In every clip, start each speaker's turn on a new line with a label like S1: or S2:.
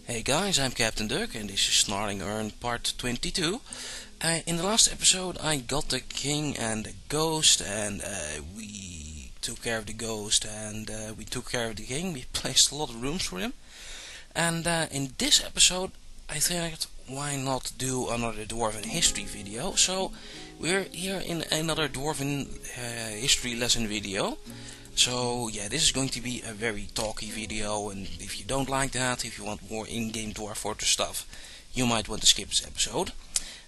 S1: Hey guys, I'm captnduck and this is Snarlingurn part 22. In the last episode I got the king and the ghost, and we took care of the ghost, and we took care of the king. We placed a lot of rooms for him. And in this episode I thought, why not do another Dwarven history video? So we're here in another Dwarven history lesson video. So yeah, this is going to be a very talky video, and if you don't like that, if you want more in-game Dwarf Fortress stuff, you might want to skip this episode.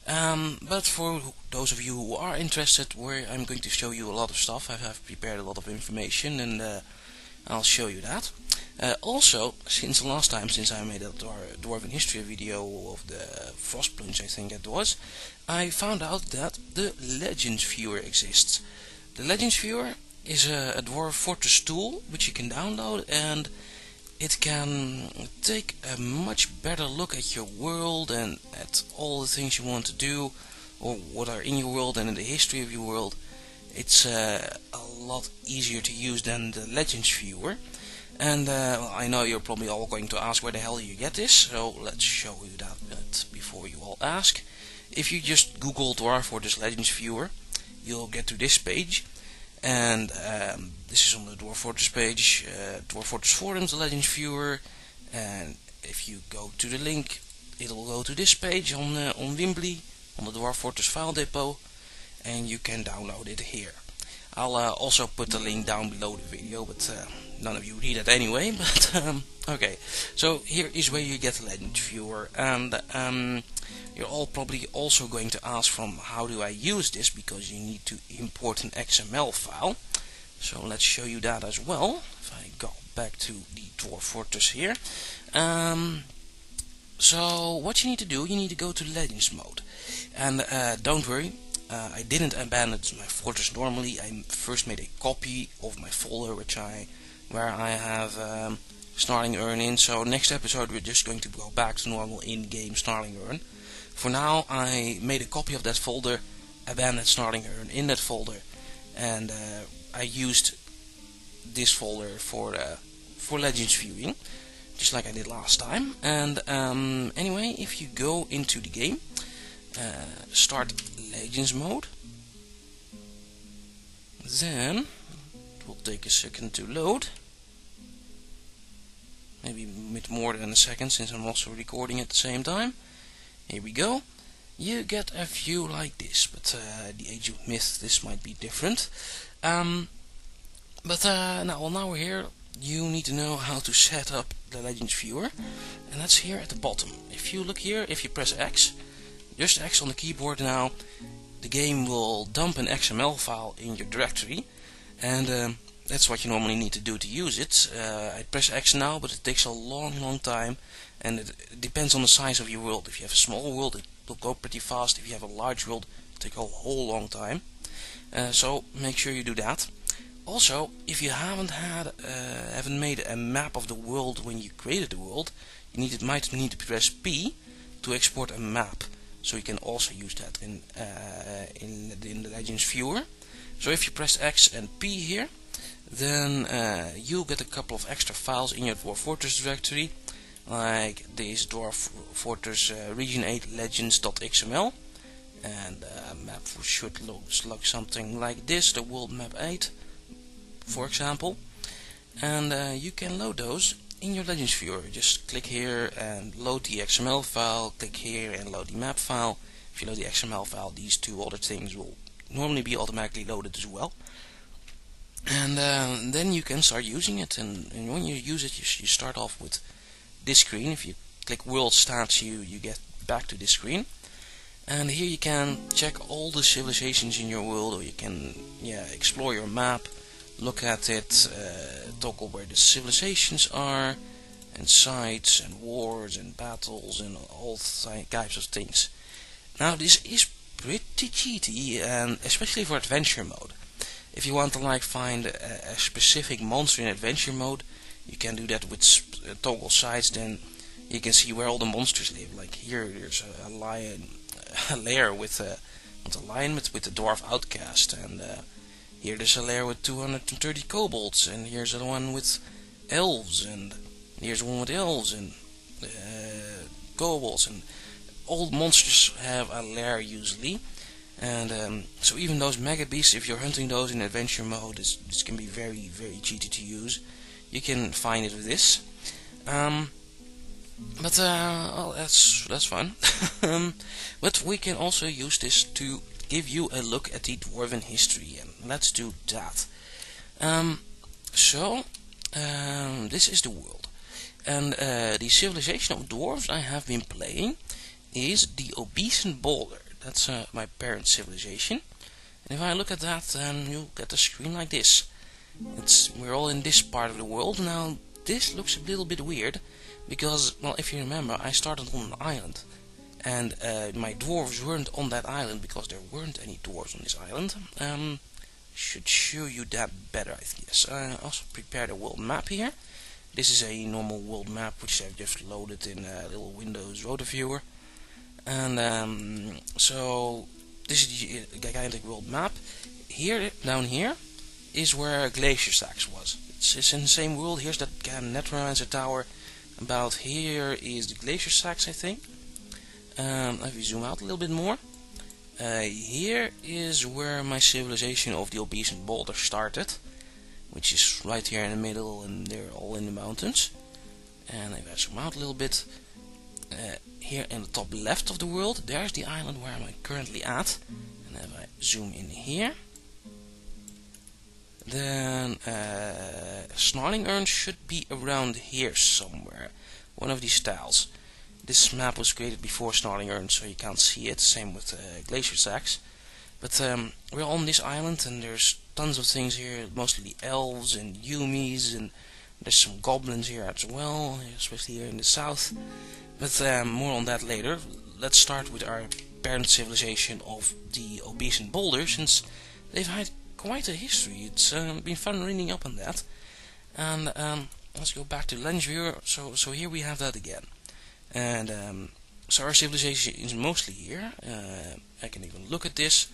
S1: But for those of you who are interested, I'm going to show you a lot of stuff. I have prepared a lot of information, and I'll show you that. Also, since the last time, since I made a Dwarven history video of the Frost Plunge, I think it was, I found out that the Legends Viewer exists. The Legends Viewer is a Dwarf Fortress tool which you can download, and it can take a much better look at your world and at all the things you want to do, or what are in your world and in the history of your world. It's a lot easier to use than the Legends Viewer. And well, I know you're probably all going to ask where the hell you get this, so let's show you that. But before you all ask, if you just Google Dwarf Fortress Legends Viewer, you'll get to this page. And this is on the Dwarf Fortress page, Dwarf Fortress Forums, the Legends Viewer. And if you go to the link, it'll go to this page on Wimbly, on the Dwarf Fortress file depot, and you can download it here. I'll also put the link down below the video, but none of you read it anyway. But okay, so here is where you get the Legends Viewer, and you're all probably also going to ask from how do I use this, because you need to import an XML file. So let's show you that as well. If I go back to the Dwarf Fortress here. So what you need to do, you need to go to Legends mode. And don't worry, I didn't abandon my fortress normally. I first made a copy of my folder where I have Snarlingurn in. So next episode we're just going to go back to normal in-game Snarlingurn. For now, I made a copy of that folder, abandoned Snarlingurn in that folder, and I used this folder for Legends viewing, just like I did last time. And anyway, if you go into the game, start Legends mode, then it will take a second to load, maybe a bit more than a second, since I'm also recording at the same time. Here we go. You get a view like this, but the Age of Myth, this might be different. Now we're here. You need to know how to set up the Legends Viewer, and that's here at the bottom. If you look here, if you press X, just X on the keyboard now, the game will dump an XML file in your directory, and that's what you normally need to do to use it. I press X now, but it takes a long time, and it depends on the size of your world. If you have a small world, it will go pretty fast. If you have a large world, it will take a whole long time. So make sure you do that. Also, if you haven't made a map of the world when you created the world, you might need to press P to export a map. So you can also use that in the Legends Viewer. So if you press X and P here, then you'll get a couple of extra files in your Dwarf Fortress directory, like this Dwarf Fortress Region 8 Legends.xml, and map should look like something like this, the World Map 8, for example. And you can load those in your Legends Viewer. Just click here and load the XML file, click here and load the map file. If you load the XML file, these two other things will normally be automatically loaded as well. And then you can start using it, and when you use it, you start off with this screen. If you click World Stats, you get back to this screen, and here you can check all the civilizations in your world, or you can explore your map, look at it, toggle where the civilizations are, and sites, and wars, and battles, and all types of things. Now this is pretty cheaty, and especially for adventure mode. If you want to find a specific monster in adventure mode, you can do that with toggle sites. Then you can see where all the monsters live. Like here, there's a lion, a lair with a lion with the dwarf outcast, and here there's a lair with 230 kobolds, and here's the one with elves, and here's one with elves, and kobolds, and all monsters have a lair usually. And so even those mega beasts, if you're hunting those in adventure mode, this can be very, very cheaty to use. You can find it with this. Well, that's fun. But we can also use this to give you a look at the Dwarven history, and let's do that. This is the world, and the civilization of dwarves I have been playing is the Obesan Boulder. That's my parent civilization. And if I look at that, then you'll get a screen like this. We're all in this part of the world. Now, this looks a little bit weird, because, well, if you remember, I started on an island, and my dwarves weren't on that island because there weren't any dwarves on this island. Should show you that better, I guess. I also prepared a world map here. This is a normal world map which I've just loaded in a little Windows Rotor Viewer. And so this is the gigantic world map. Here, down here, is where Glacier Stacks was. It's in the same world. Here's that Netromancer tower. About here is the Glacier Stacks, I think. If we zoom out a little bit more, here is where my civilization of the Obesan Boulder started, which is right here in the middle, and they're all in the mountains. And if I zoom out a little bit, here in the top left of the world, there's the island where I'm currently at. And if I zoom in here, then Snarlingurn should be around here somewhere, one of these tiles. This map was created before Snarlingurn, so you can't see it. Same with Glacier Stacks. But we're on this island, and there's tons of things here, mostly elves and yumis, and there's some goblins here as well, especially here in the south. But more on that later. Let's start with our parent civilization of the Obesan Boulder, since they've had quite a history. It's been fun reading up on that. And let's go back to Lens Viewer. So here we have that again. And so our civilization is mostly here. I can even look at this.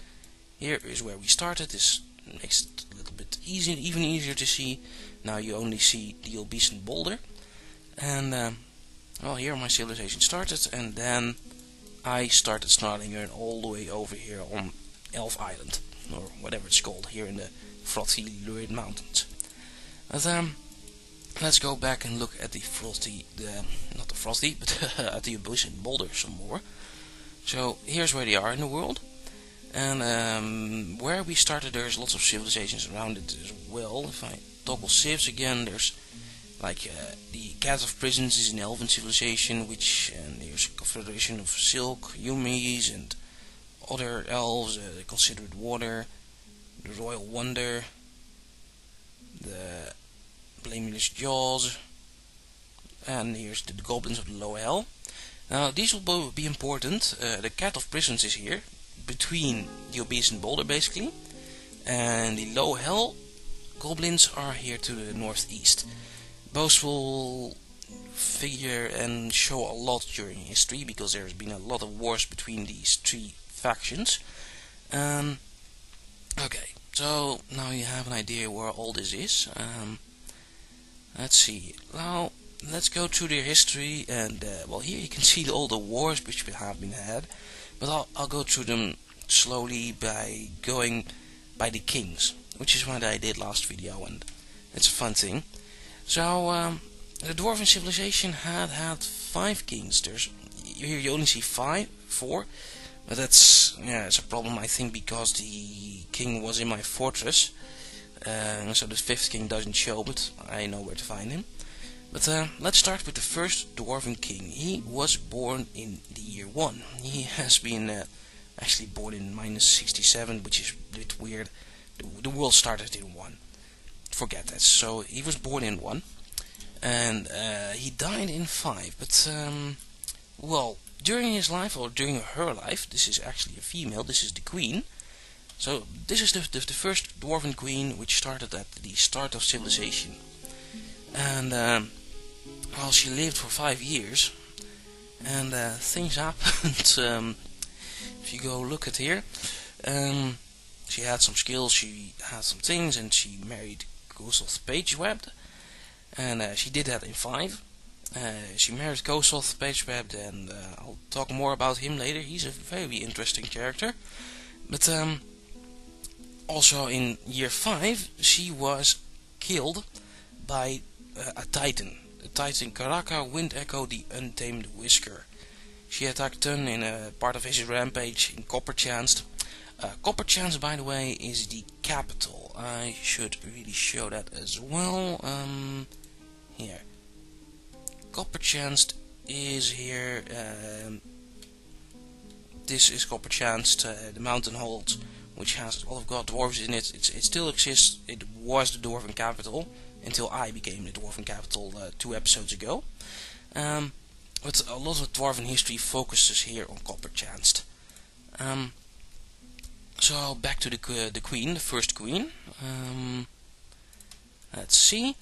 S1: Here is where we started. This makes it a little bit even easier to see. Now you only see the Obesan Boulder. And well, here my civilization started, and then I started Snarlingurn all the way over here on Elf Island, or whatever it's called, here in the frothy Lurid Mountains. But let's go back and look at the not the frothy, but at the Obesan Boulder some more. So here's where they are in the world, and where we started, there's lots of civilizations around it as well. If I toggle civs again, there's like the Cat of Prisons is an elven civilization, and there's a confederation of Silk, Yumis, and other elves, the Considerate Water, the Royal Wonder, the Blameless Jaws, and here's the Goblins of the Low Hell. Now these will both be important. The Cat of Prisons is here, between the Obesan Boulder basically, and the Low Hell Goblins are here to the northeast. Both will figure and show a lot during history, because there's been a lot of wars between these three factions. Okay, so now you have an idea where all this is. Let's see. Now let's go through their history, and well, here you can see all the wars which have been had, but I'll go through them slowly by going by the kings, which is what I did last video, and it's a fun thing. So the Dwarven civilization had 5 kings. Here you only see 4, but it's a problem, I think, because the king was in my fortress, so the 5th king doesn't show, but I know where to find him. But let's start with the first Dwarven king. He was born in the year 1. He has been actually born in -67, which is a bit weird. The world started in 1. Forget that. So he was born in 1, and he died in 5. But well, during his life, or during her life, this is actually a female. This is the queen. So this is the first Dwarven queen, which started at the start of civilization. And well, she lived for 5 years, and things happened. If you go look at here, she had some skills, she had some things, and she married Gustav Pageweb, and she did that in 5. She married Kosoth Pagewebbed, and I'll talk more about him later. He's a very interesting character. But also in year 5, she was killed by a Titan. The Titan Karaka Wind Echo the Untamed Whisker. She attacked Tun in a part of his rampage in Copperchance. Copperchance, by the way, is the capital. I should really show that as well. Here. Copperchance is here. This is Copperchance, the mountain hold, which has a lot of god dwarves in it. It still exists. It was the dwarven capital until I became the dwarven capital 2 episodes ago. But a lot of dwarven history focuses here on Copperchance. So back to the queen, the first queen. Let's see.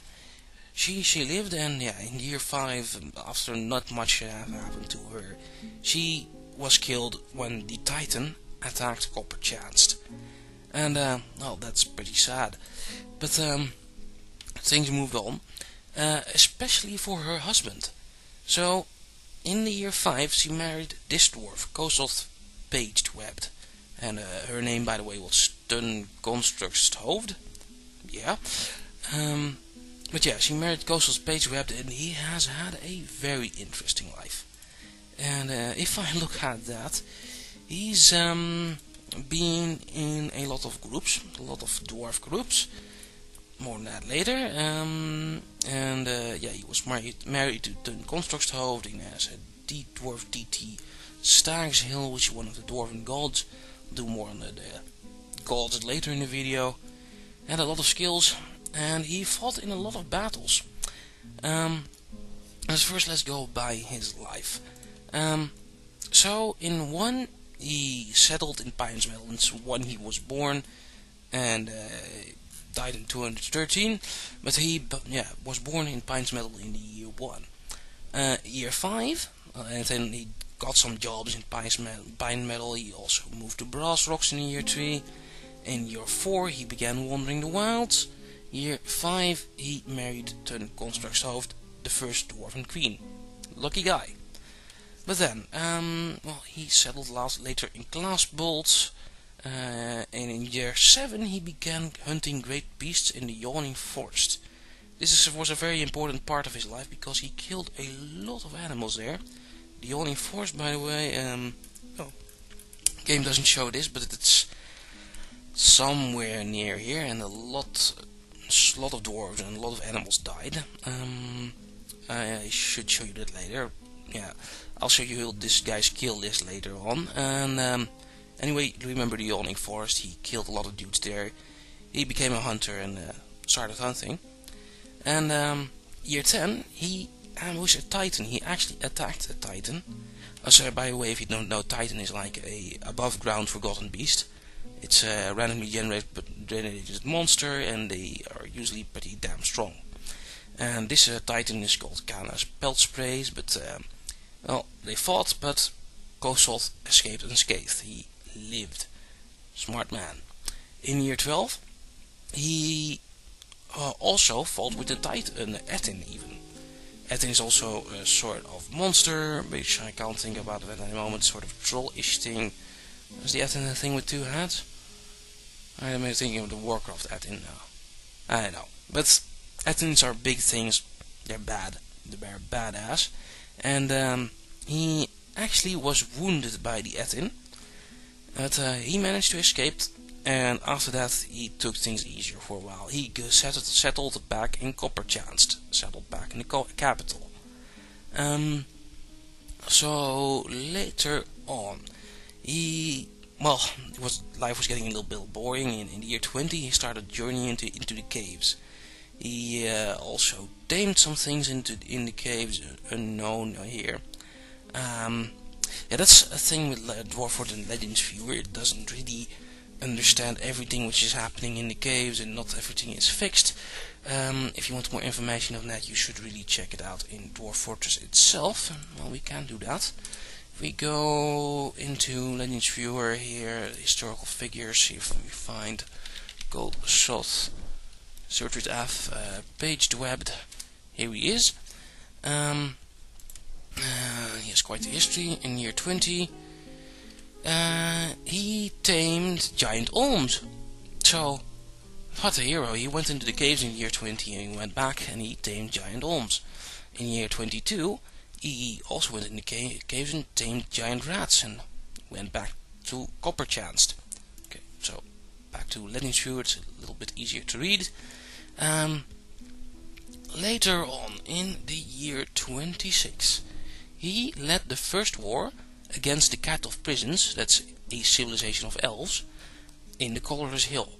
S1: She lived, and yeah, in year 5, after not much happened to her, she was killed when the Titan attacked Copperchance. And well, that's pretty sad. But things moved on, especially for her husband. So in the year 5, she married this dwarf, Kosoth Pagewebbed. And her name, by the way, was Tun Constructhoofd. Yeah. But yeah, she married Kosoth Pagewebbed, and he has had a very interesting life. And if I look at that, he's been in a lot of groups, a lot of dwarf groups. More on that later. Yeah, he was married to Tun Constructhoofd. He has a dwarf DT Stagshill, which is one of the dwarven gods. I'll do more on the gods later in the video. Had a lot of skills, and he fought in a lot of battles. First, let's go by his life. So in 1, he settled in Pines Meadow. It's when he was born, and died in 213. But he was born in Pines Meadow in the year 1. Year 5, and then he got some jobs in Pine Meadow. He also moved to Brass Rocks in year 3. In year 4, he began wandering the wilds. Year 5, he married Tun Constructhoofd, the first dwarven queen. Lucky guy. But then, well, he settled later in Glassbolt, and in year 7 he began hunting great beasts in the Yawning Forest. This was a very important part of his life because he killed a lot of animals there. The Yawning Forest, by the way, game doesn't show this, but it's somewhere near here, and a lot of dwarves and a lot of animals died. I should show you that later. Yeah, I'll show you this guy's kill list later on. And anyway, remember the Yawning Forest? He killed a lot of dudes there. He became a hunter and started hunting. And year 10, he ambushed a Titan. He actually attacked a Titan. So by the way, if you don't know, Titan is like a above ground forgotten beast. It's a randomly generated monster, and they are usually pretty damn strong. And this Titan is called Kana's Pelt Sprays, but well, they fought, but Kosoth escaped unscathed. He lived. Smart man. In year 12, he also fought with the Titan, Etin even. Etin is also a sort of monster, which I can't think about it at the moment, sort of troll-ish thing. Is the Etin a thing with 2 heads? I'm thinking of the Warcraft Etin now. I don't know. But Etins are big things. They're bad. They're badass. And he actually was wounded by the Etin. But he managed to escape. And after that he took things easier for a while. He settled back in Copperchance. Settled back in the capital. So later on, life was getting a little bit boring. In the year 20, he started journeying into the caves. He also tamed some things in the caves, unknown here. Yeah, that's a thing with Dwarven and Legends viewer. It doesn't really understand everything which is happening in the caves, and not everything is fixed. If you want more information on that, you should really check it out in Dwarf Fortress itself. Well, we can do that. If we go into Legends Viewer here, historical figures, see if we find Gold Shot, search with F, Pagewebbed. Here he is. He has quite the history. In year 20, he tamed giant olms. So, what a hero. He went into the caves in year 20 and he went back and he tamed giant olms. In year 22, he also went in the caves and tamed giant rats and went back to Copper Chanced. Okay, so back to Legends, it's a little bit easier to read. Later on, in the year 26, he led the first war against the Cat of Prisons, that's a civilization of elves, in the Colorless Hill.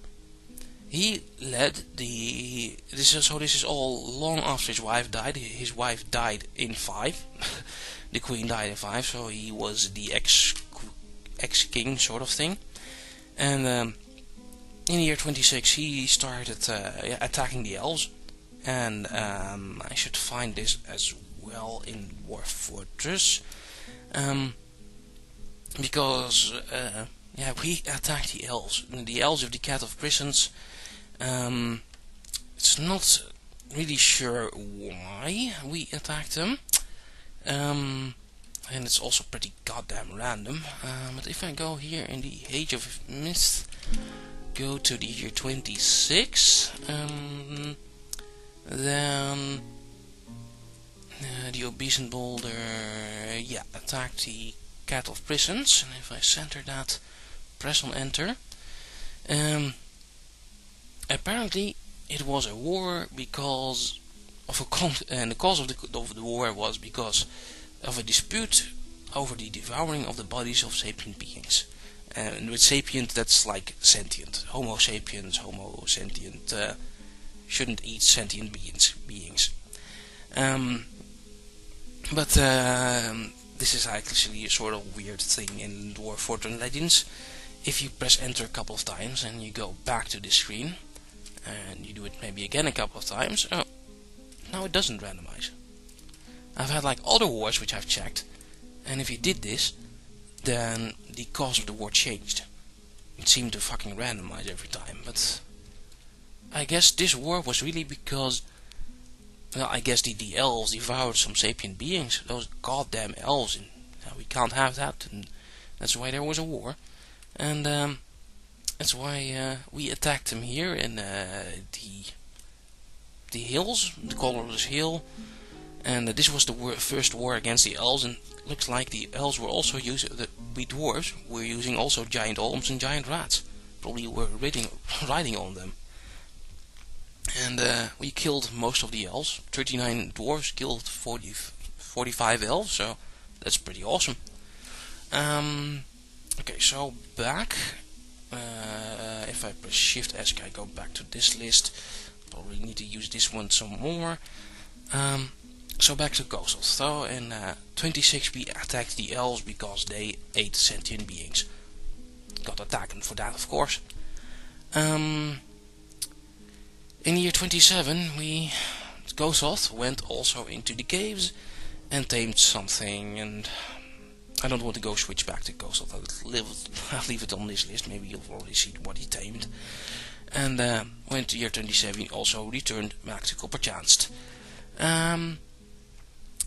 S1: He led the... This is all long after his wife died. His wife died in 5. The queen died in 5, so he was the ex-king sort of thing. And in the year 26 he started attacking the elves. And I should find this as well in Dwarf Fortress. Because we attacked the elves. The elves of the Cat of Prisons. It's not really sure why we attacked them. And it's also pretty goddamn random. But if I go here in the Age of Myth, go to the year 26, then the Obeisant Boulder, attacked the Cat of Prisons. And if I center that, press on enter. Apparently, it was a war because of and the cause of the war was because of a dispute over the devouring of the bodies of sapient beings. And with sapient, that's like sentient. Homo sapiens, Homo sentient, shouldn't eat sentient beings. But this is actually a sort of weird thing in Dwarf Fortress Legends. If you press enter a couple of times and you go back to this screen, and you do it maybe again a couple of times, now it doesn't randomize. I've had like other wars which I've checked, and if you did this, then the cause of the war changed. It seemed to fucking randomize every time, but I guess this war was really because, well, I guess the elves devoured some sapient beings, those goddamn elves, and we can't have that, and that's why there was a war. And that's why we attacked them here in the hills, the Colorless Hill, and this was the first war against the elves. And looks like the elves were also using, we dwarves were using also giant olms and giant rats. Probably were riding on them. And we killed most of the elves. 39 dwarves killed 45 elves, so that's pretty awesome. Okay, so back. If I press Shift S, I go back to this list. Probably need to use this one some more. So back to Kosoth. So in 26 we attacked the elves because they ate sentient beings. Got attacked for that, of course. In the year 27 Kosoth went also into the caves and tamed something, and I don't want to go switch back to Kosoth. I'll leave it on this list. Maybe you'll already see what he tamed. And went to year 27, he also returned back to Copper Chanced.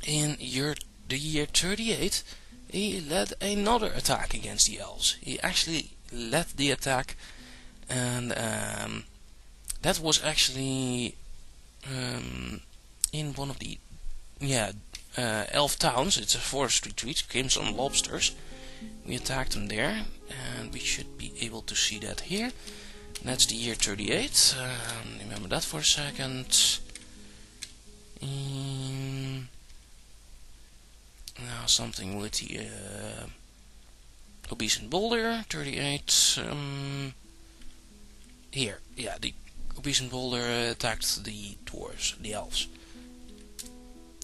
S1: In the year 38, he led another attack against the elves. He actually led the attack, and that was actually in one of the elf towns. It's a forest retreat, Crimson Lobsters. We attacked them there, and we should be able to see that here. That's the year 38. Remember that for a second. Now something with the Obeisant Boulder, 38. Here, the Obeisant Boulder attacked the dwarves, the elves.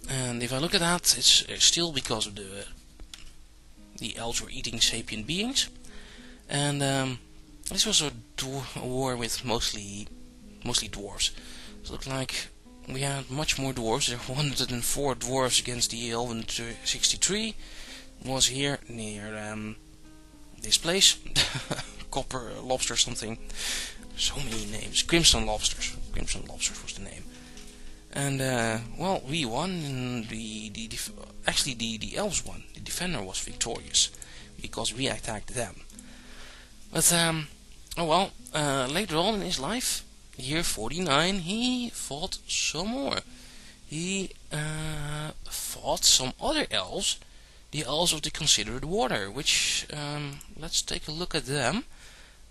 S1: And if I look at that, it's still because of the elves were eating sapient beings. And this was a war with mostly dwarves. It looked like we had much more dwarves. There were 104 dwarves against the elven 63. Was here near this place. Copper Lobster something. So many names. Crimson Lobsters. Crimson Lobsters was the name. And well, we won. And actually the elves won. The defender was victorious because we attacked them. But oh well. Later on in his life, year 49, he fought some more. He fought some other elves, the elves of the Considerate Water, which let's take a look at them.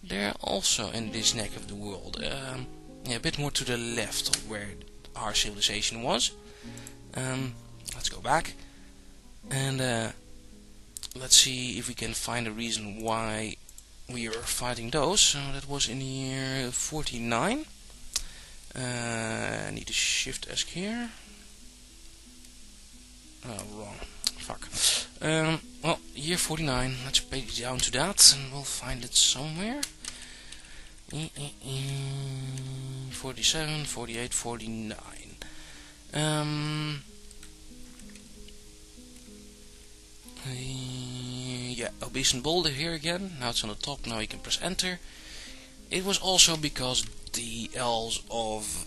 S1: They're also in this neck of the world, yeah, a bit more to the left of where our civilization was. Let's go back and let's see if we can find a reason why we are fighting those. So that was in the year 49. I need to shift ESC here. Oh, wrong. Fuck. Well, year 49. Let's page down to that, and we'll find it somewhere. 47, 48, 49. Yeah, Obese and Boulder here again. Now it's on the top. Now you can press enter. It was also because the elves of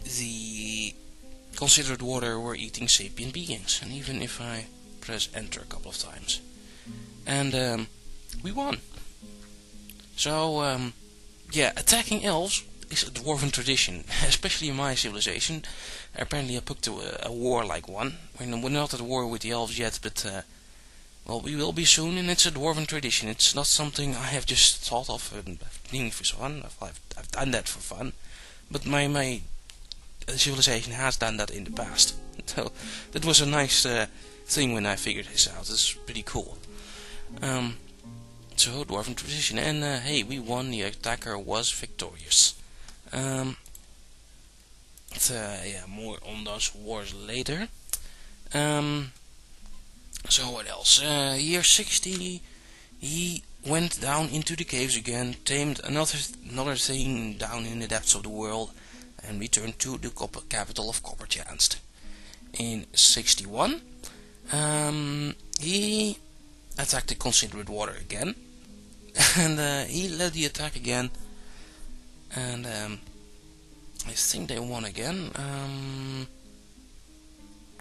S1: the Considerate Water were eating sapient beings, and even if I press enter a couple of times, and we won. So yeah, attacking elves is a dwarven tradition, especially in my civilization. Apparently I booked a warlike one. We're not at war with the elves yet, but well, we will be soon, and it's a dwarven tradition. It's not something I have just thought of and doing for fun. I've done that for fun, but my civilization has done that in the past. So that was a nice thing when I figured this out. It's pretty cool. So dwarven tradition, and hey, we won. The attacker was victorious. Yeah, more on those wars later. So what else? Year 60, he went down into the caves again, tamed another thing down in the depths of the world, and returned to the capital of Copperchance. In 61, he attacked the Considerate Water again, and he led the attack again, and I think they won again.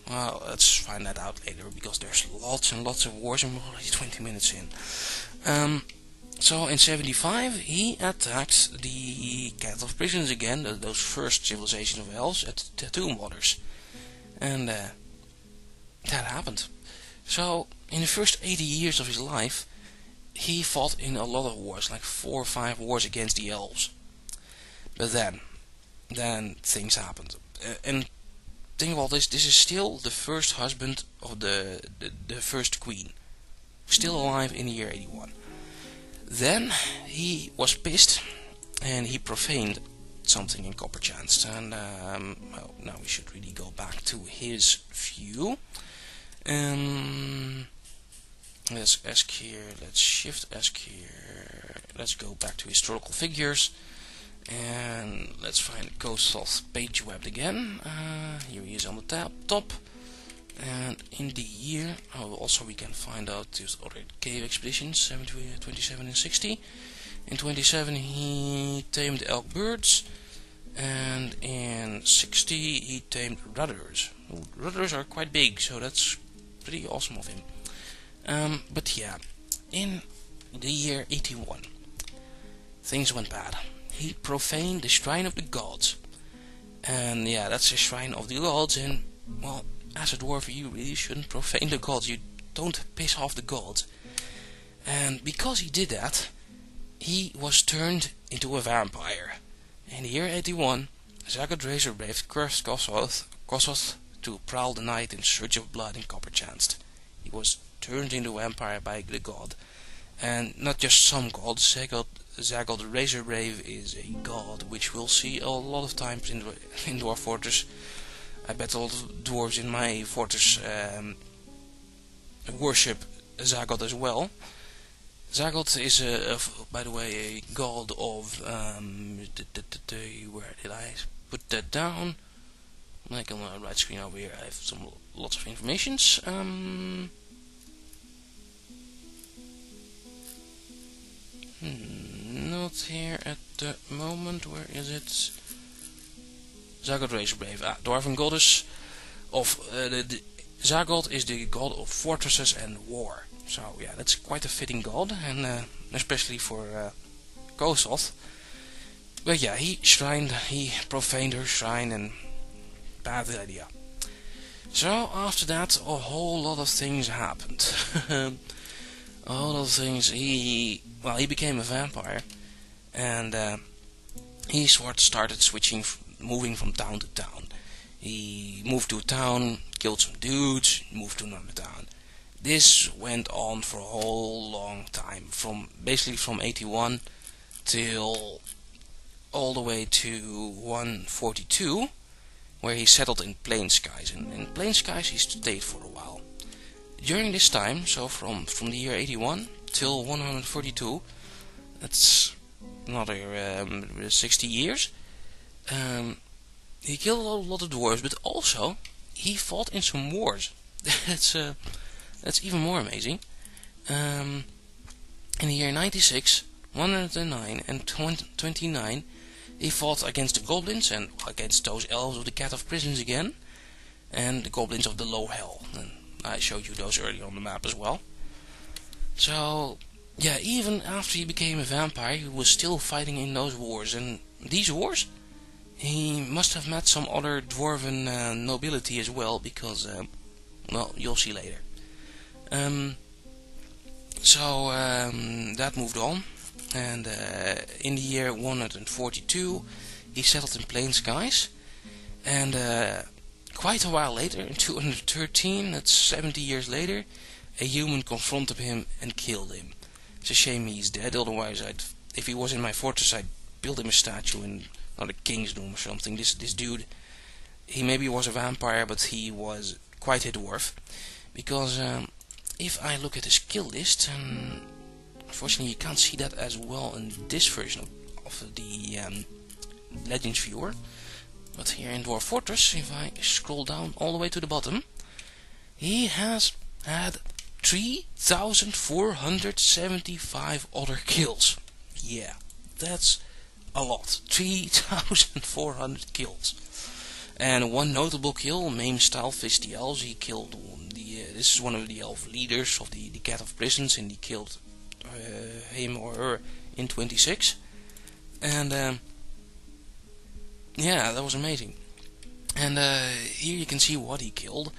S1: Well, let's find that out later, because there's lots and lots of wars and we're already 20 minutes in. So in 75 he attacked the Cat of Prisons again, those first civilizations of elves at the Tomb Waters. And that happened. So in the first 80 years of his life he fought in a lot of wars, like 4 or 5 wars against the elves. But then things happened. And think about this, this is still the first husband of the first queen, still alive in the year 81. Then he was pissed and he profaned something in Copperchance, and well, now we should really go back to his view. Let's ESC here, let's shift ESC here, let's go back to historical figures. And let's find Ghost of Page Webbed again. Here he is on the top. And in the year, also we can find out these other cave expeditions, 27 and 60. In 27 he tamed elk birds, and in 60 he tamed rudders. Rudders are quite big, so that's pretty awesome of him. But yeah, in the year 81, things went bad. He profaned the shrine of the gods, and yeah, that's the shrine of the gods, and well, as a dwarf you really shouldn't profane the gods, you don't piss off the gods. And because he did that, he was turned into a vampire. In the year 81, Zagoth Razorblade cursed Kossuth to prowl the night in search of blood in Copperchance. He was turned into a vampire by the god, and not just some god. Zagoth Razorblade is a god which we'll see a lot of times in Dwarf Fortress. I bet all the dwarves in my fortress worship Zagoth as well. Zagoth is, by the way, a god of where did I put that down? Like on the right screen over here, I have lots of informations. Not here at the moment. Where is it? Zagoth Razorblade. Dwarven goddess of the Zagoth is the god of fortresses and war. So yeah, that's quite a fitting god, and especially for Kosoth. But yeah, he profaned her shrine, and bad idea. So after that, a whole lot of things happened. A whole lot of things. He became a vampire, and he sort of started moving from town to town. He moved to a town, killed some dudes, moved to another town. This went on for a whole long time, basically from 81 till all the way to 142, where he settled in Plain Skies. And in Plain Skies he stayed for a while. During this time, so from the year 81 till 142, that's another 60 years, he killed a lot of dwarves, but also he fought in some wars. That's even more amazing. In the year 96, 109 and 29, he fought against the goblins and against those elves of the Cat of Prisons again, and the goblins of the Low Hell. And I showed you those earlier on the map as well. So yeah, even after he became a vampire, he was still fighting in those wars. And these wars, he must have met some other dwarven nobility as well, because well, you'll see later. That moved on, and in the year 142 he settled in Plain Skies, and quite a while later, in 213, that's 70 years later, a human confronted him and killed him. It's a shame he's dead, otherwise if he was in my fortress, I'd build him a statue in another King's Doom or something. This dude, he maybe was a vampire, but he was quite a dwarf, because if I look at his skill list, and unfortunately you can't see that as well in this version of the Legends viewer, but here in Dwarf Fortress, if I scroll down all the way to the bottom, he has had 3,475 other kills. Yeah, that's a lot. 3,400 kills. And one notable kill, Maim Stylefist the Elves. He killed this is one of the elf leaders of the Cat of Prisons, and he killed him or her in 26. And yeah, that was amazing. And here you can see what he killed.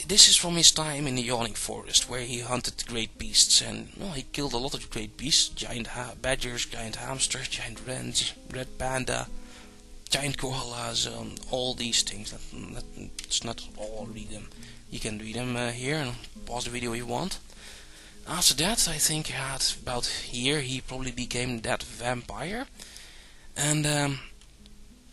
S1: This is from his time in the Yawning Forest, where he hunted great beasts, and well, he killed a lot of great beasts: giant badgers, giant hamsters, giant wrens, red panda, giant koalas, all these things. That's not all. I'll read them. You can read them here, and pause the video if you want. After that, I think at about here he probably became that vampire. And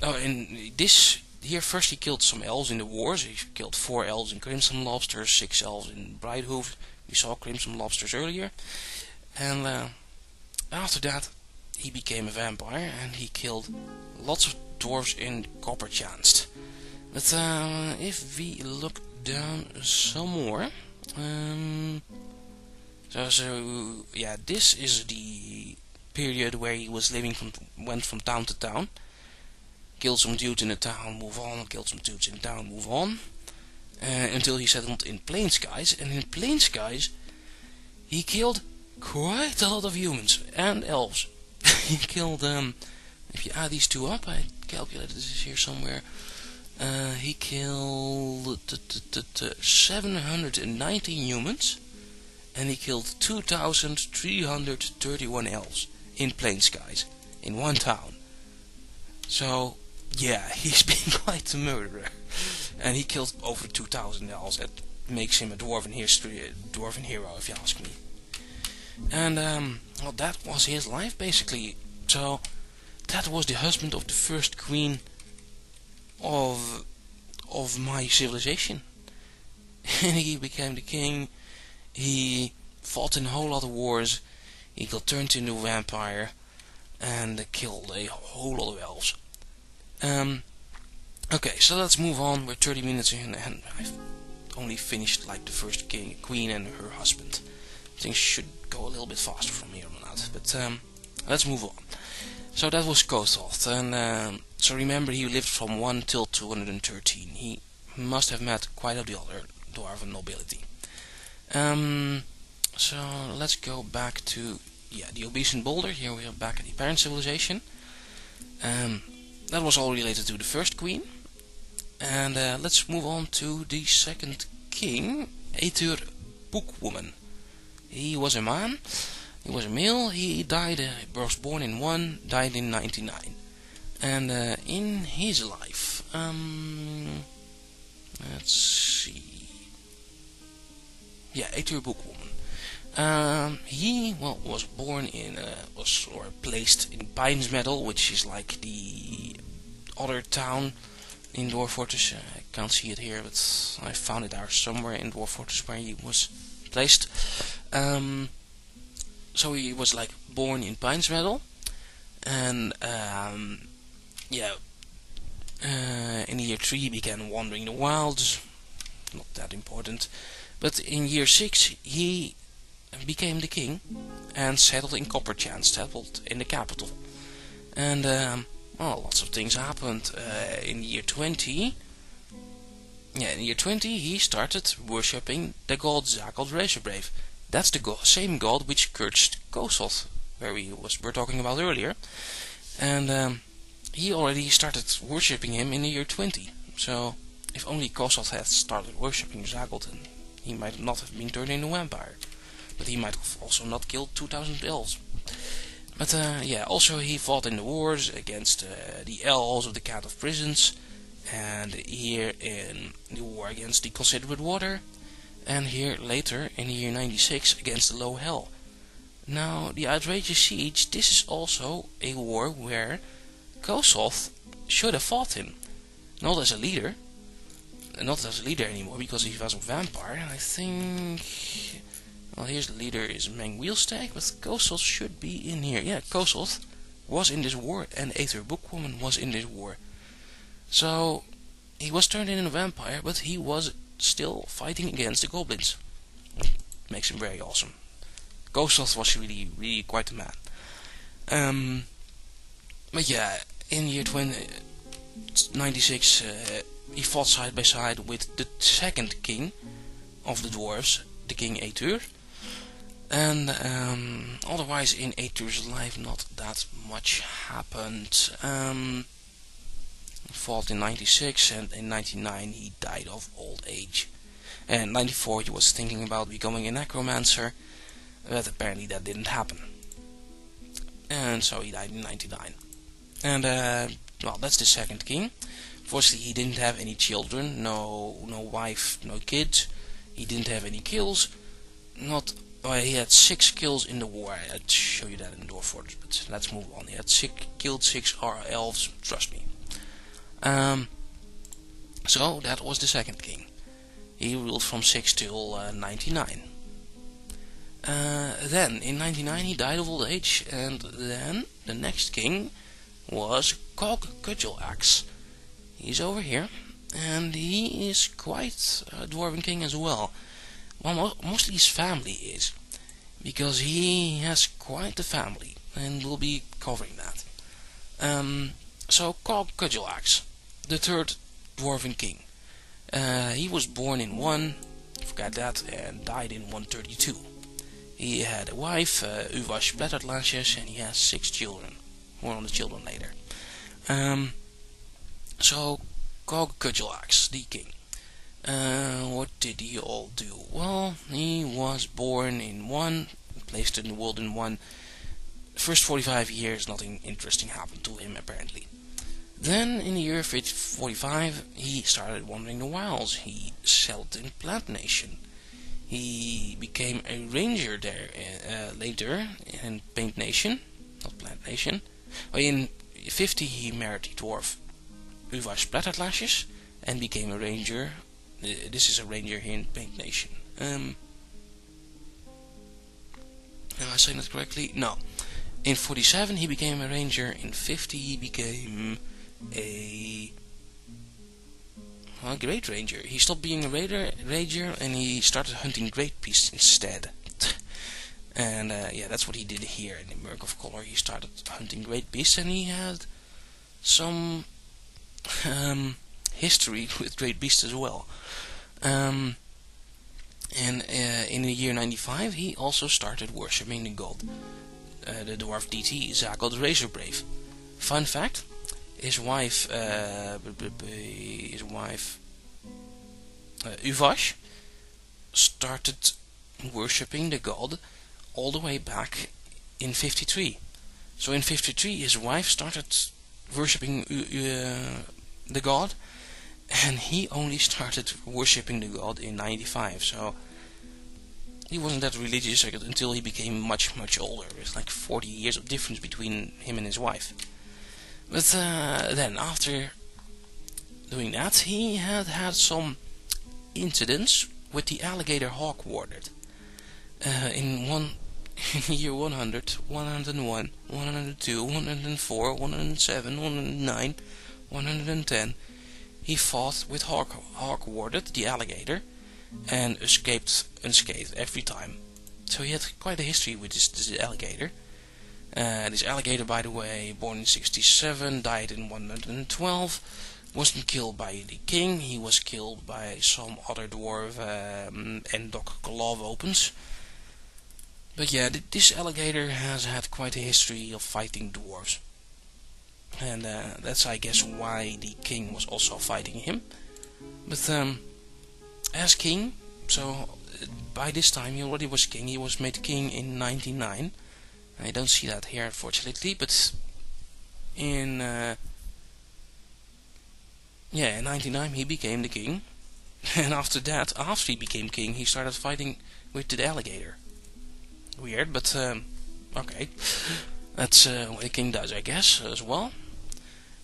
S1: in this here, first he killed some elves in the wars. He killed 4 elves in Crimson Lobsters, 6 elves in Brighthoofed. We saw Crimson Lobsters earlier. And after that, he became a vampire, and he killed lots of dwarves in Copperchanced. But if we look down some more, so yeah, this is the period where he was went from town to town. Killed some dudes in the town, move on. Killed some dudes in the town, move on. Until he settled in Plain Skies. And in Plain Skies, he killed quite a lot of humans and elves. He killed, if you add these two up, I calculated this here somewhere. He killed 719 humans, and he killed 2,331 elves in Plain Skies, in one town. So yeah, he's been quite a murderer, and he killed over 2,000 elves. That makes him a dwarven hero, if you ask me. And well, that was his life basically. So that was the husband of the first queen of my civilization. And he became the king. He fought in a whole lot of wars. He got turned into a vampire and killed a whole lot of elves. Okay, so let's move on. We're 30 minutes in, and I've only finished like the first queen and her husband. Things should go a little bit faster from here on out, but let's move on. So that was Kosoth, and So remember, he lived from 1 till 213. He must have met quite a lot of Dwarven nobility. So let's go back to the Obesian Boulder. Here we are back at the parent civilization. That was all related to the first queen. And let's move on to the second king, Etur Bookwoman. He was a man, he was a male, he died, was born in 1, died in 99. And in his life, let's see, Etur Bookwoman. He was born in, placed in Pines Meadow, which is like the other town in Dwarf Fortress. I can't see it here, but I found it there somewhere in Dwarf Fortress where he was placed. So he was like born in Pines Meadow, and in year 3 he began wandering the wilds. Not that important, but in year 6 he became the king and settled in Copperchance, settled in the capital. And lots of things happened. In year 20, he started worshipping the god Zagod Razorbrave. That's the same god which cursed Kosoth, where we were talking about earlier. And he already started worshipping him in the year 20. So if only Kosoth had started worshipping Zagod, then he might not have been turned into a vampire. But he might have also not killed 2,000 elves. But also he fought in the wars against the elves of the Cat of Prisons, and here in the war against the Considerate Water, and here later in the year 96 against the Low Hell. Now the Outrageous Siege, this is also a war where Kosoth should have fought him, not as a leader anymore, because he was a vampire. And I think, well, here's the leader is Meng Wheelstack, but Kosoth should be in here. Yeah, Kosoth was in this war, and Etur Bookwoman was in this war. So he was turned into a vampire, but he was still fighting against the goblins. Makes him very awesome. Kosoth was really, really quite a man. But yeah, in year 96, he fought side by side with the second king of the dwarves, the King Etur. And otherwise in Etur's life not that much happened. He fought in 96, and in 99 he died of old age. And 94 he was thinking about becoming a necromancer, but apparently that didn't happen. And so he died in 99. And that's the second king. Fortunately he didn't have any children, no wife, no kids. He didn't have any kills. He had 6 kills in the war. I'd show you that in Dwarf Fortress, but let's move on. He had killed 6 elves, trust me. So that was the second king. He ruled from 6 till 99. Then in 99 he died of old age, and then the next king was Cog Cudgelaxe. He's over here, and he is quite a dwarven king as well. Well, mostly his family is, because he has quite a family, and we'll be covering that. So Cog Cudgelaxe, the third dwarven king. He was born in 1, forget that, and died in 132. He had a wife, Uva Splattertlasjes, and he has 6 children. More on the children later. So Cog Cudgelaxe, the king. What did he all do? Well, he was born in 1, placed in the world in 1. First 45 years, nothing interesting happened to him apparently. Then in the year 45, he started wandering the wilds. He settled in Plant Nation. He became a ranger there later in Paint Nation, not Plant Nation. In 50 he married the dwarf Uva Splattertlasjes and became a ranger. This is a ranger here in Paint Nation. Am I saying that correctly? No. In 47 he became a ranger. In 50 he became a great ranger. He stopped being a ranger and he started hunting great beasts instead. And that's what he did here in the Merc of Color. He started hunting great beasts, and he had some history with great beasts as well. And in the year 95 he also started worshipping the god, the dwarf DT, Zago the Razorbrave. Fun fact, his wife Uvash started worshipping the god all the way back in 53. So in 53 his wife started worshipping the god, and he only started worshipping the god in 95. So he wasn't that religious until he became much older. There's like 40 years of difference between him and his wife. But then after doing that, he had some incidents with the alligator hawk warded. In year 100, 101, 102, 104, 107, 109, 110, he fought with hawk warded, the alligator, and escaped unscathed every time. So he had quite a history with this alligator. This alligator, by the way, born in 67, died in 112, wasn't killed by the king, he was killed by some other dwarf and dock glove opens. But yeah, this alligator has had quite a history of fighting dwarves. And that's, I guess, why the king was also fighting him. But as king, so by this time he already was king. He was made king in 99. I don't see that here, unfortunately, but in 99 he became the king. And after that, after he became king, he started fighting with the alligator. Weird, but okay. That's what a king does, I guess, as well.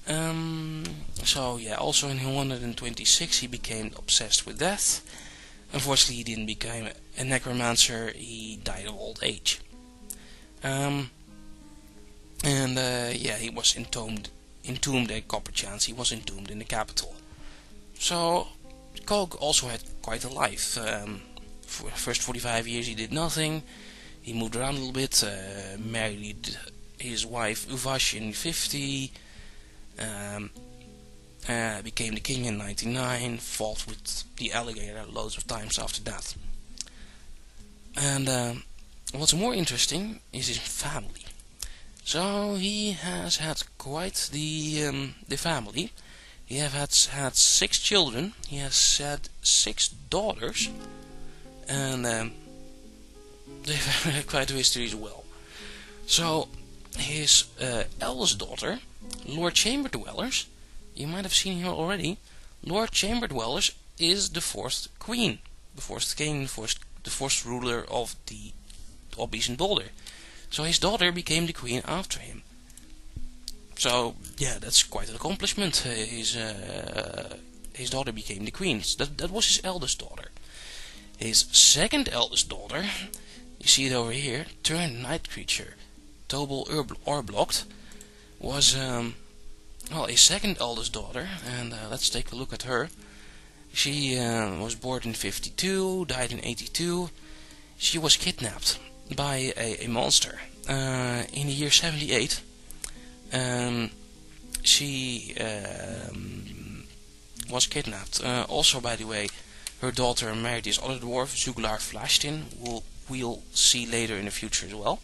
S1: So yeah, also in 126 he became obsessed with death. Unfortunately, he didn't become a necromancer. He died of old age. Yeah, he was entombed at Copperchance. He was entombed in the capital. So Kog also had quite a life. For the first 45 years he did nothing. He moved around a little bit, married his wife Uvash in 50, became the king in 99, fought with the alligator loads of times after that. And what's more interesting is his family. So he has had quite the family. He has had 6 children. He has had 6 daughters, and they've had quite a history as well. So his eldest daughter, Lord Chamberdwellers, you might have seen her already. Lord Chamberdwellers is the 4th queen, the 4th king, the 4th ruler of the Obbies and Boulder. So his daughter became the queen after him. So yeah, that's quite an accomplishment. His daughter became the queen. That was his eldest daughter. His second eldest daughter, you see it over here, turned night creature, Tobel Orblocked, was his second eldest daughter, and let's take a look at her. She was born in 52, died in 82. She was kidnapped by a monster in the year 78. She was kidnapped. Also, by the way, her daughter married this other dwarf, Zuglar Flashtin, who we'll see later in the future as well.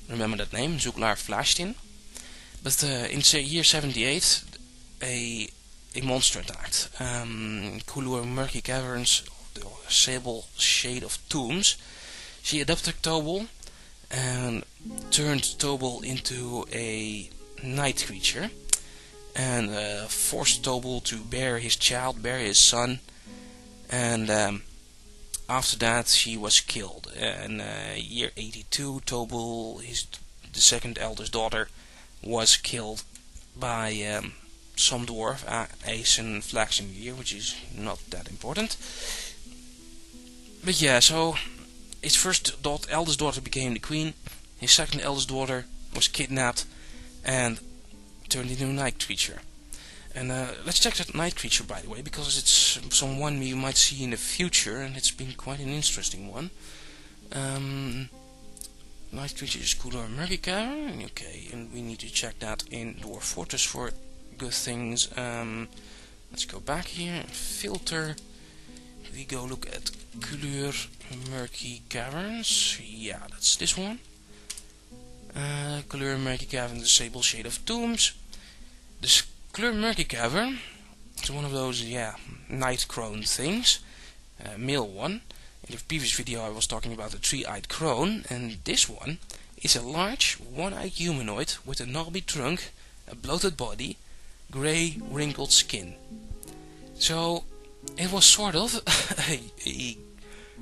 S1: Remember that name, Zuglar Flashtin. But in the year 78, a monster attacked. Kulur Murky Caverns, the sable shade of tombs. She adopted Tobel and turned Tobel into a night creature, and forced Tobel to bear his child, bear his son, and after that she was killed. In year 82, Tobel, the second eldest daughter, was killed by some dwarf, Aesen Flaxengir, which is not that important. But yeah, so his eldest daughter became the queen. His second eldest daughter was kidnapped and turned into a night creature. And let's check that night creature, by the way, because it's someone you might see in the future, and it's been quite an interesting one. Night creature is Cooler America. Okay, and we need to check that in Dwarf Fortress for good things. Let's go back here and filter. We go look at Kleur Murky Caverns. Yeah, that's this one. Kleur Murky Cavern, the Sable Shade of Tombs. This Kleur Murky Cavern is one of those, yeah, night crone things. Male one. In the previous video I was talking about the three-eyed crone, and this one is a large, one-eyed humanoid with a knobby trunk, a bloated body, grey, wrinkled skin. So it was sort of a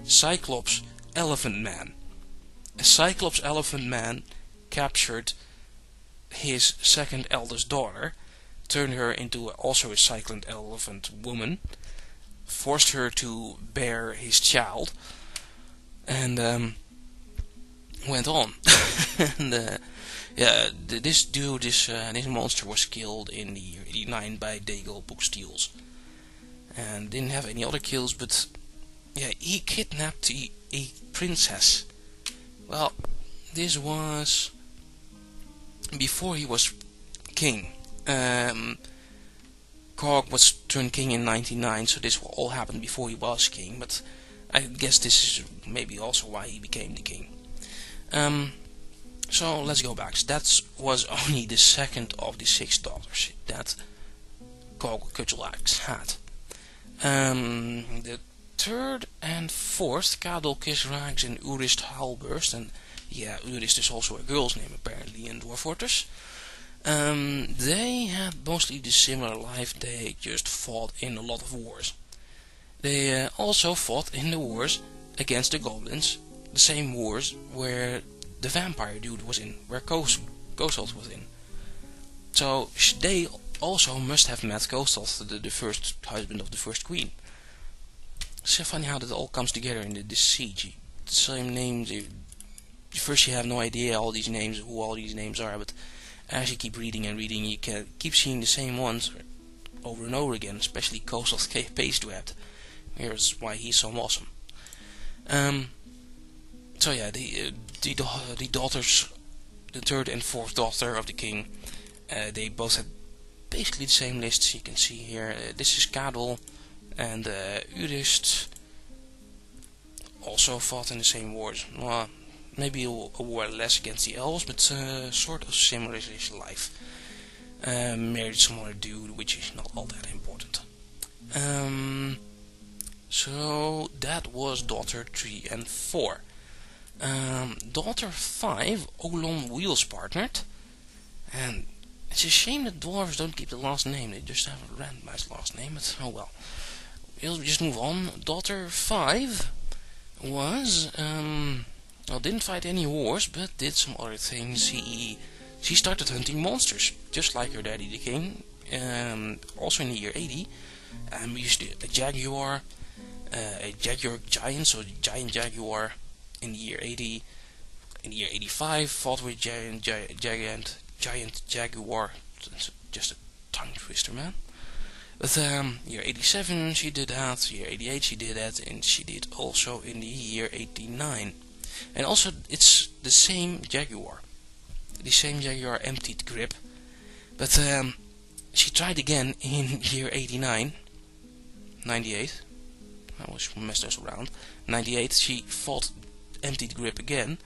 S1: Cyclops elephant man. A Cyclops elephant man captured his second eldest daughter, turned her into also a cyclone elephant woman, forced her to bear his child, and went on. And yeah, this monster was killed in the year 89 by Dagal Booksteels, and didn't have any other kills, but yeah, he kidnapped a princess. Well, this was before he was king. Cog was turned king in 99, so this all happened before he was king, but I guess this is maybe also why he became the king. So let's go back. That was only the second of the 6 daughters that Cog Cudgelaxe had. The third and fourth, Kadol Kisrags and Urist Halburst, and yeah, Urist is also a girl's name apparently in Dwarf Fortress. They had mostly the similar life. They just fought in a lot of wars. They also fought in the wars against the goblins, the same wars where the vampire dude was in, where Kostoth was in. So they also must have met Kostoth, the first husband of the first queen. It's so funny how that all comes together in the siege. The same names. First you have no idea who all these names are, but as you keep reading and reading, you can keep seeing the same ones over and over again, especially Kostoth Pace Dwept. Here's why he's so awesome. So yeah, the daughters, the third and fourth daughter of the king, they both had basically the same lists. You can see here, this is Kadol, and Urist also fought in the same wars. Well, maybe a war less against the elves, but sort of similar-ish life. Married some other dude, which is not all that important. So that was daughter 3 and 4. Daughter 5, Olon Wheels partnered, and it's a shame that dwarves don't keep the last name. They just have a randomized last name, but oh well. We'll just move on. Daughter 5 was well, didn't fight any wars, but did some other things. She started hunting monsters, just like her daddy the king. Also in the year 80, used a jaguar giant, so a giant jaguar in the year 80. In the year 85, fought with giant jaguar. Just a tongue twister, man. But year 87 she did that, year 88 she did that, and she did also in the year 89. And also it's the same jaguar. The same jaguar emptied grip. But she tried again in year 89. 98. I was messed us around. 98 she fought emptied grip again,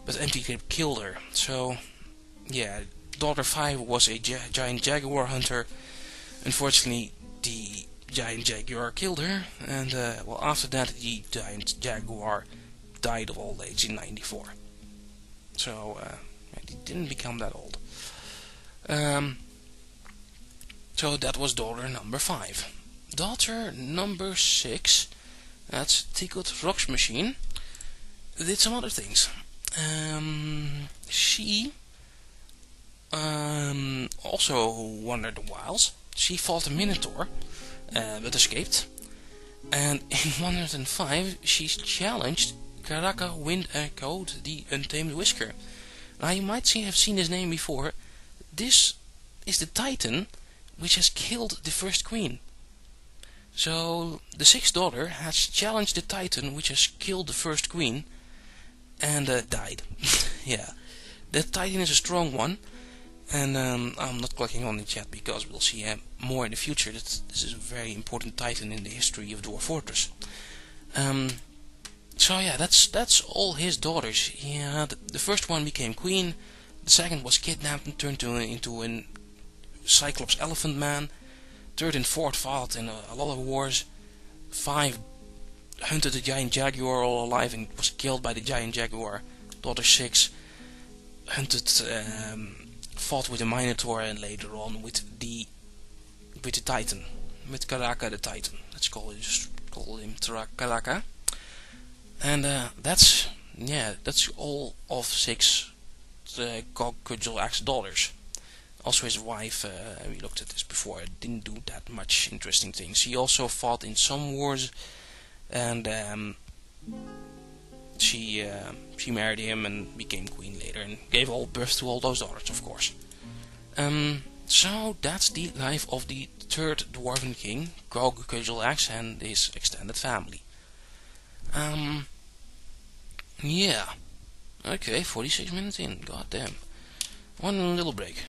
S1: but emptied grip killed her. So yeah, daughter 5 was a giant jaguar hunter. Unfortunately, the giant jaguar killed her, and well, after that the giant jaguar died of old age in 94. So he didn't become that old. So that was daughter number 5. Daughter number 6, that's Tikut Rocks Machine, did some other things. She also wandered the wilds. She fought a minotaur, but escaped. And in 105, she challenged Karaka Wind Echoed, the Untamed Whisker. Now you might have seen his name before. This is the Titan which has killed the first queen. So the 6th daughter has challenged the Titan which has killed the first queen and died. Yeah, that Titan is a strong one. And I'm not clicking on it yet because we'll see more in the future that this is a very important titan in the history of Dwarf Fortress. So yeah, that's all his daughters. Yeah, the first one became queen. The second was kidnapped and turned into a Cyclops elephant man. Third and fourth fought in a lot of wars. 5 hunted the giant jaguar all alive and was killed by the giant jaguar. Daughter 6 hunted, fought with the Minotaur, and later on with the Titan, with Karaka the Titan. Let's call him Karaka. And that's all of 6 Gog Cudgel Axe daughters. Also his wife, we looked at this before, didn't do that much interesting things. He also fought in some wars, and she married him and became queen later, and gave all birth to all those daughters, of course. So that's the life of the 3rd Dwarven King, Gog Cudgel Axe, and his extended family. Yeah. Okay, 46 minutes in. God damn. One little break.